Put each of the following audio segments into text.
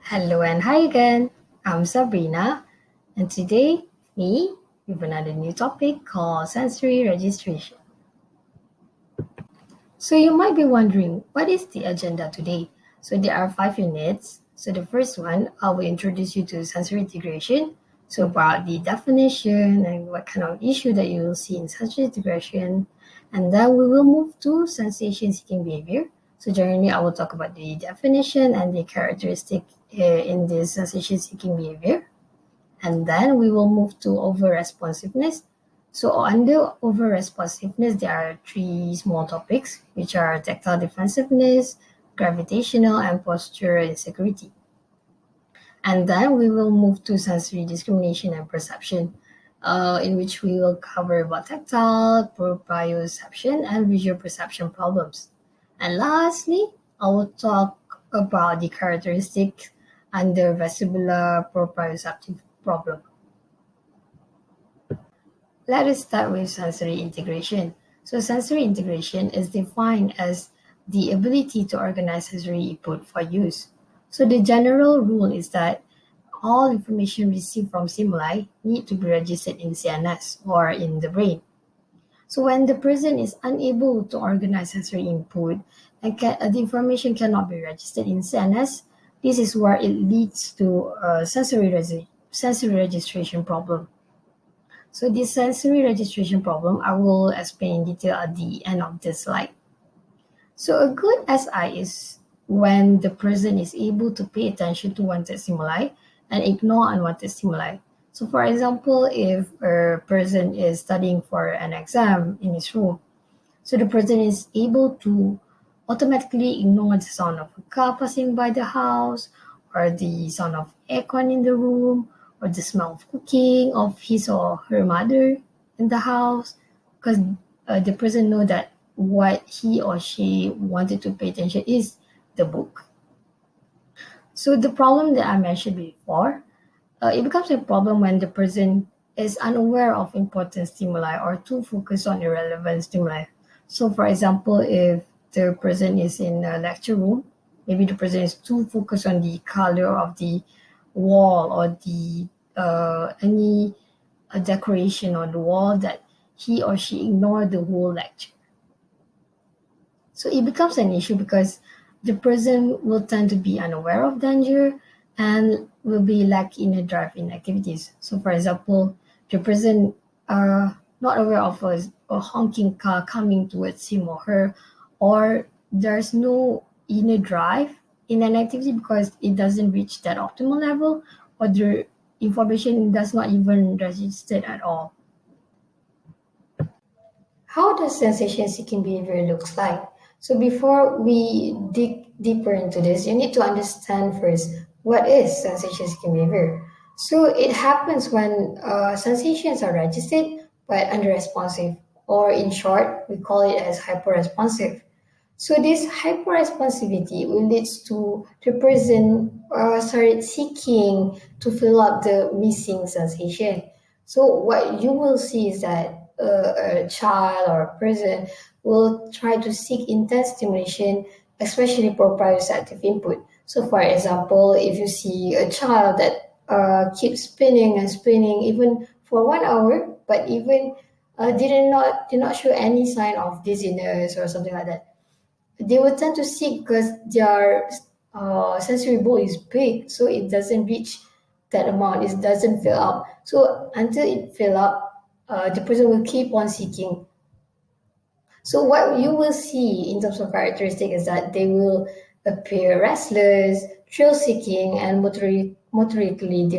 Hello and hi again. I'm Sabrina, and today we have another new topic called sensory registration. So you might be wondering, what is the agenda today? So there are 5 units. So the first one, I will introduce you to sensory integration. So about the definition and what kind of issue that you will see in sensory integration. And then we will move to sensation-seeking behavior. So generally, I will talk about the definition and the characteristic in this sensation-seeking behavior. And then we will move to over-responsiveness. So under over-responsiveness, there are three small topics, which are tactile defensiveness, gravitational, and postural insecurity. And then we will move to sensory discrimination and perception, in which we will cover about tactile, proprioception, and visual perception problems. And lastly, I will talk about the characteristics under vestibular proprioceptive problem. Let us start with sensory integration. So sensory integration is defined as the ability to organize sensory input for use. So the general rule is that all information received from stimuli need to be registered in CNS or in the brain. So when the person is unable to organize sensory input and the information cannot be registered in CNS, this is where it leads to a sensory registration problem. So this sensory registration problem, I will explain in detail at the end of this slide. So a good SI is when the person is able to pay attention to wanted stimuli and ignore unwanted stimuli. So for example, if a person is studying for an exam in his room, so the person is able to automatically ignore the sound of a car passing by the house, or the sound of aircon in the room, or the smell of cooking of his or her mother in the house, because the person know that what he or she wanted to pay attention is the book. So the problem that I mentioned before, it becomes a problem when the person is unaware of important stimuli or too focused on irrelevant stimuli. So for example, if the person is in a lecture room, maybe the person is too focused on the color of the wall or the any decoration on the wall that he or she ignored the whole lecture. So it becomes an issue because the person will tend to be unaware of danger and will be lacking in a drive in activities. So for example, the person are not aware of a honking car coming towards him or her, or there's no inner drive in an activity because it doesn't reach that optimal level, or the information does not even register at all. How does sensation seeking behavior looks like? So before we dig deeper into this, you need to understand first what is sensation seeking behavior. So it happens when sensations are registered but unresponsive, or in short, we call it as hyperresponsive. So this hyperresponsivity will lead to the person started seeking to fill up the missing sensation. So what you will see is that a child or a person will try to seek intense stimulation, especially proprioceptive input. So for example, if you see a child that keeps spinning and spinning even for 1 hour, but even did not show any sign of dizziness or something like that, they will tend to seek because their sensory bowl is big, so it doesn't reach that amount. It doesn't fill up. So until it fill up, the person will keep on seeking. So what you will see in terms of characteristic is that they will appear restless, thrill-seeking, and motorically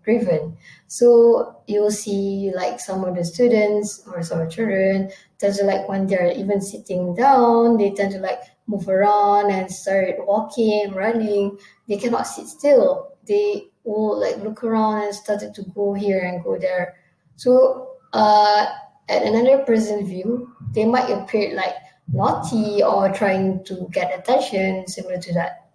driven. So you will see like some of the students or some children tend to like when they're even sitting down, they tend to like move around and start walking, running. They cannot sit still. They will like look around and started to go here and go there. So at another person's view, they might appear like naughty or trying to get attention, similar to that.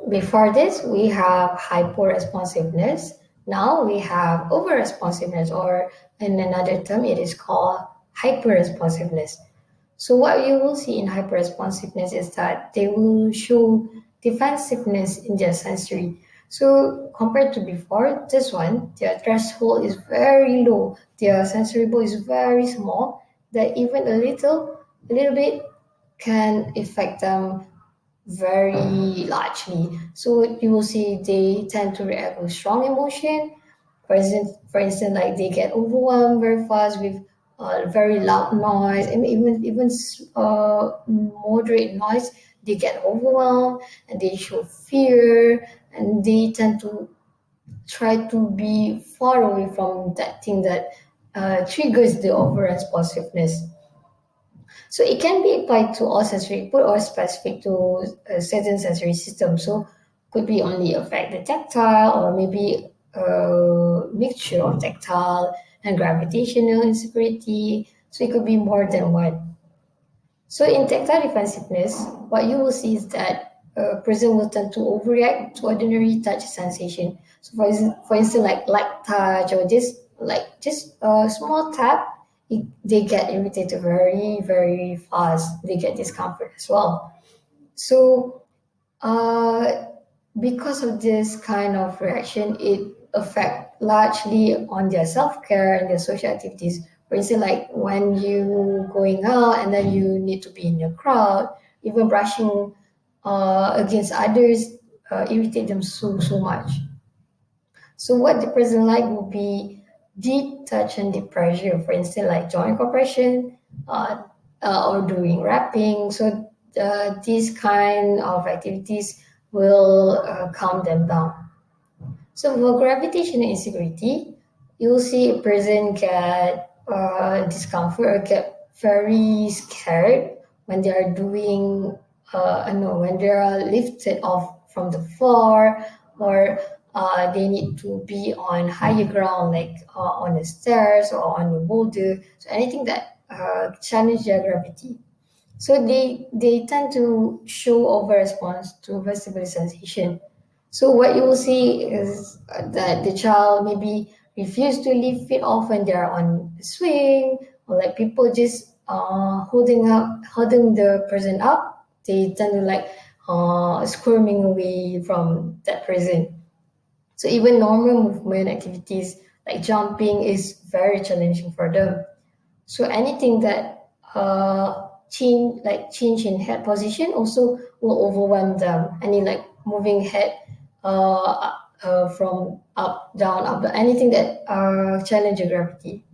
Before this, we have hyper-responsiveness. Now we have over-responsiveness, or in another term, it is called hyper-responsiveness. So what you will see in hyper-responsiveness is that they will show defensiveness in their sensory. So compared to before, this one, their threshold is very low. Their sensory ball is very small that even a little bit can affect them very largely. So you will see they tend to react with strong emotion. For instance, like they get overwhelmed very fast with very loud noise, and even moderate noise. They get overwhelmed and they show fear, and they tend to try to be far away from that thing that triggers the over responsiveness. So it can be applied to all sensory input or specific to a certain sensory system. So could be only affect the tactile or maybe a mixture of tactile and gravitational insecurity. So it could be more than one. So in tactile defensiveness, what you will see is that a person will tend to overreact to ordinary touch sensation. So for instance, like light touch or just a small tap, they get irritated very very fast. They get discomfort as well. So uh, because of this kind of reaction, it affect largely on their self-care and their social activities. For instance, like when you going out and then you need to be in a crowd, even brushing against others irritate them so much. So what the person like will be deep touch and deep pressure, for instance, like joint compression uh, or doing wrapping. So these kind of activities will calm them down. So for gravitational insecurity, you'll see a person get discomfort or get very scared when they are doing, I know, when they are lifted off from the floor or they need to be on higher ground, like on the stairs or on the boulder. So anything that challenge their gravity. So they tend to show over response to vestibular sensation. So what you will see is that the child maybe refuse to lift feet off when they're on the swing, or like people just holding the person up. They tend to like squirming away from that person. So even normal movement activities like jumping is very challenging for them. So anything that change in head position also will overwhelm them. Any like moving head from up down up down, anything that challenge the gravity.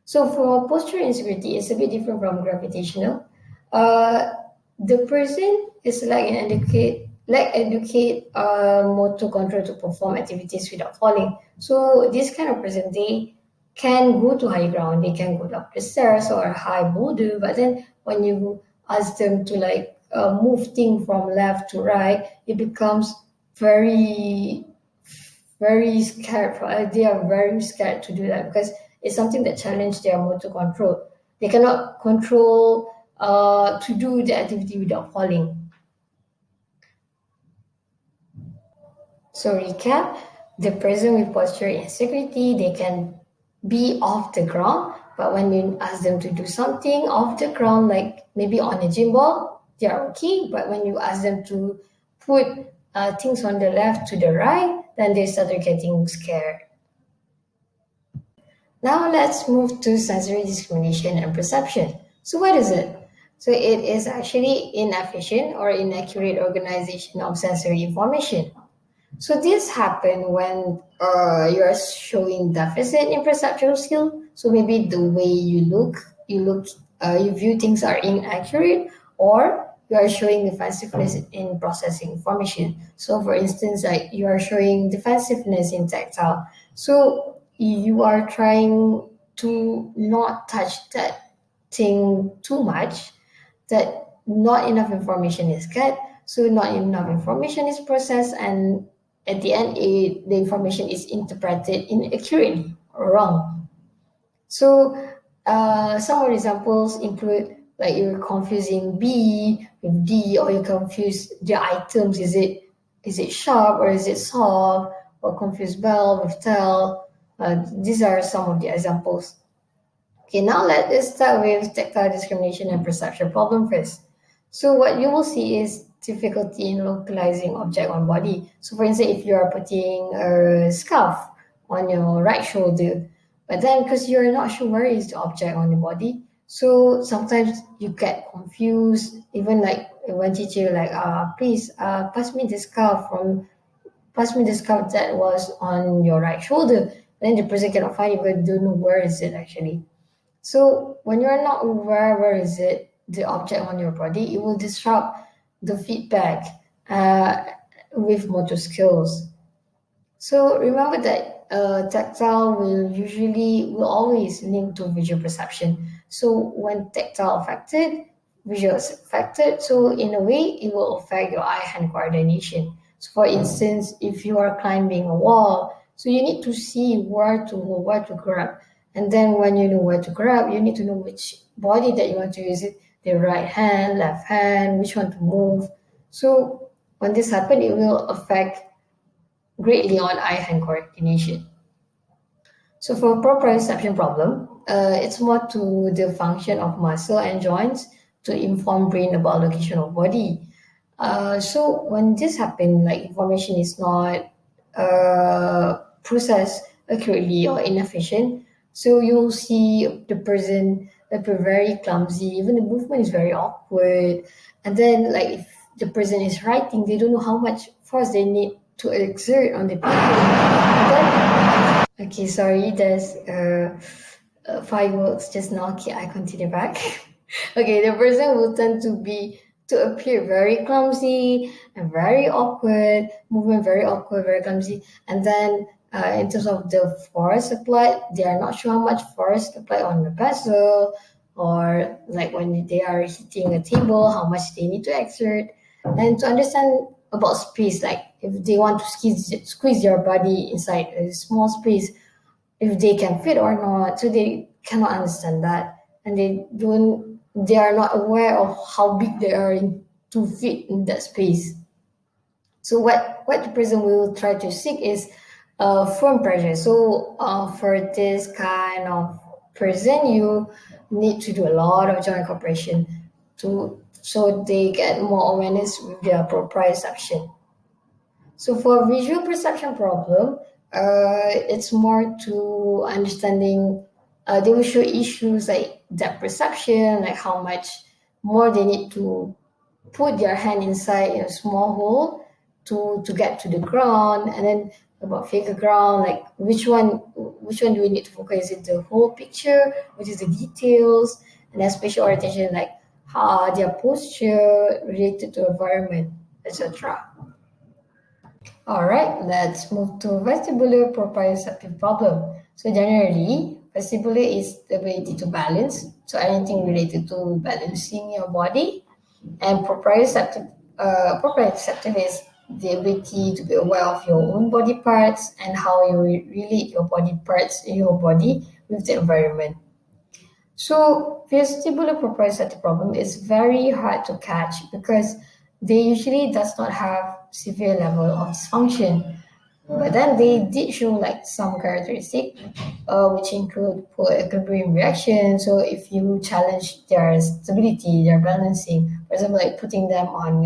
So for posture insecurity, it's a bit different from gravitational. Uh, the person is like educate motor control to perform activities without falling. So this kind of person, they can go to high ground, they can go up the stairs or high boulder, but then when you ask them to like move thing from left to right, it becomes very very scared. They are very scared to do that because it's something that challenges their motor control. They cannot control to do the activity without falling. So recap, the person with posture insecurity, they can be off the ground, but when you ask them to do something off the ground, like maybe on a gym ball, they are okay. But when you ask them to put things on the left to the right, then they started getting scared. Now let's move to sensory discrimination and perception. So what is it? So it is actually inefficient or inaccurate organization of sensory information. So this happen when you're showing deficit in perceptual skill. So maybe the way you view things are inaccurate, or you are showing defensiveness in processing information. So for instance, like you are showing defensiveness in tactile. So you are trying to not touch that thing too much, that not enough information is get, so not enough information is processed, and at the end the information is interpreted inaccurately or wrong. So some of the examples include like you're confusing B with D, or you confuse the items. Is it sharp or is it soft? Or confuse bell with tell. These are some of the examples. Okay, now let us start with tactile discrimination and perception problem first. So what you will see is difficulty in localizing object on body. So for instance, if you are putting a scarf on your right shoulder, but then because you're not sure where is the object on your body, so sometimes you get confused. Even like when teacher like, please, pass me the scarf that was on your right shoulder. Then the person cannot find it, but don't know where is it actually. So when you're not aware where is it, the object on your body, it will disrupt the feedback uh, with motor skills. So remember that tactile will always link to visual perception. So when tactile affected, visual is affected. So in a way, it will affect your eye-hand coordination. So for instance, if you are climbing a wall, so you need to see where to grab. And then when you know where to grab, you need to know which body that you want to use it, the right hand, left hand, which one to move. So when this happens, it will affect greatly on eye-hand coordination. So for proprioception problem, it's more to the function of muscle and joints to inform brain about location of body. So when this happens, like information is not processed accurately or inefficient, so you'll see the person appear very clumsy, even the movement is very awkward. And then like if the person is writing, they don't know how much force they need to exert on the paper. And then okay, sorry, there's fireworks just now. Okay, I continue back. Okay, the person will tend to appear very clumsy and very awkward, movement very awkward, very clumsy. And then in terms of the force applied, they are not sure how much force applied on the vessel, or like when they are hitting a table, how much they need to exert. And to understand about space, like if they want to squeeze their body inside a small space, if they can fit or not. So they cannot understand that, and they are not aware of how big they are to fit in that space. So what the person will try to seek is firm pressure. So for this kind of person, you need to do a lot of joint cooperation to so they get more awareness with their proprioception. So for visual perception problem, it's more to understanding. They will show issues like depth perception, like how much more they need to put their hand inside a small hole to get to the ground, and then about figure ground, like which one do we need to focus? Is it the whole picture, which is the details, and then spatial orientation, like how their posture related to environment, etc. All right, let's move to vestibular proprioceptive problem. So generally, vestibular is the ability to balance. So anything related to balancing your body, and proprioceptive is the ability to be aware of your own body parts and how you relate your body parts in your body with the environment. So vestibular proprioceptive problem is very hard to catch because they usually does not have severe level of dysfunction. But then they did show like some characteristic, which include poor equilibrium reaction. So if you challenge their stability, their balancing, for example, like putting them on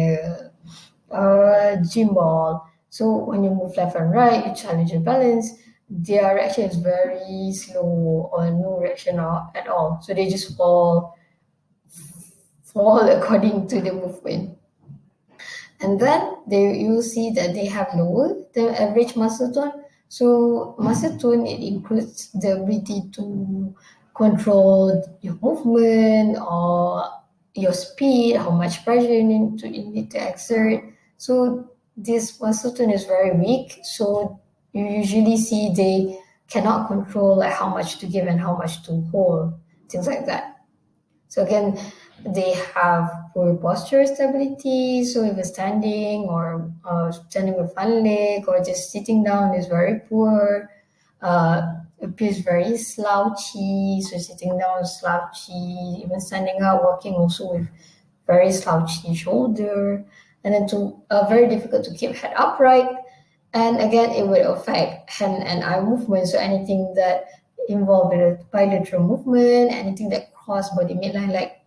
gym ball. So when you move left and right, you challenge your balance. Their reaction is very slow or no reaction at all. So they just fall according to the movement. And then you'll see that they have lower than average muscle tone. So muscle tone, it includes the ability to control your movement or your speed, how much pressure you need to exert. So this muscle tone is very weak. So you usually see they cannot control like how much to give and how much to hold, things like that. So again, they have poor posture stability. So if it's standing or standing with one leg or just sitting down is very poor. Appears very slouchy. So sitting down is slouchy. Even standing up, walking also with very slouchy shoulder. And then very difficult to keep head upright. And again, it would affect hand and eye movement. So anything that involve bilateral movement, anything that cross body midline, like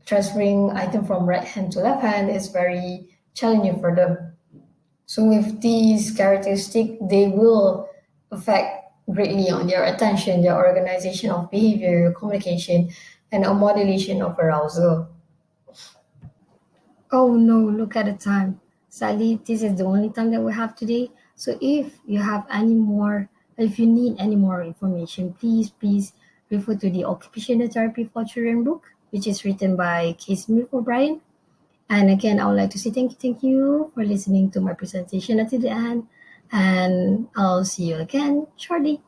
transferring item from right hand to left hand is very challenging for them. So with these characteristics, they will affect greatly on their attention, their organization of behavior, communication, and a modulation of arousal. Oh no, look at the time. Sadly, this is the only time that we have today. So if you have any more, if you need any more information, please refer to the Occupational Therapy for Children book, which is written by Case Smith O'Brien. And again, I would like to say thank you for listening to my presentation until the end. And I'll see you again shortly.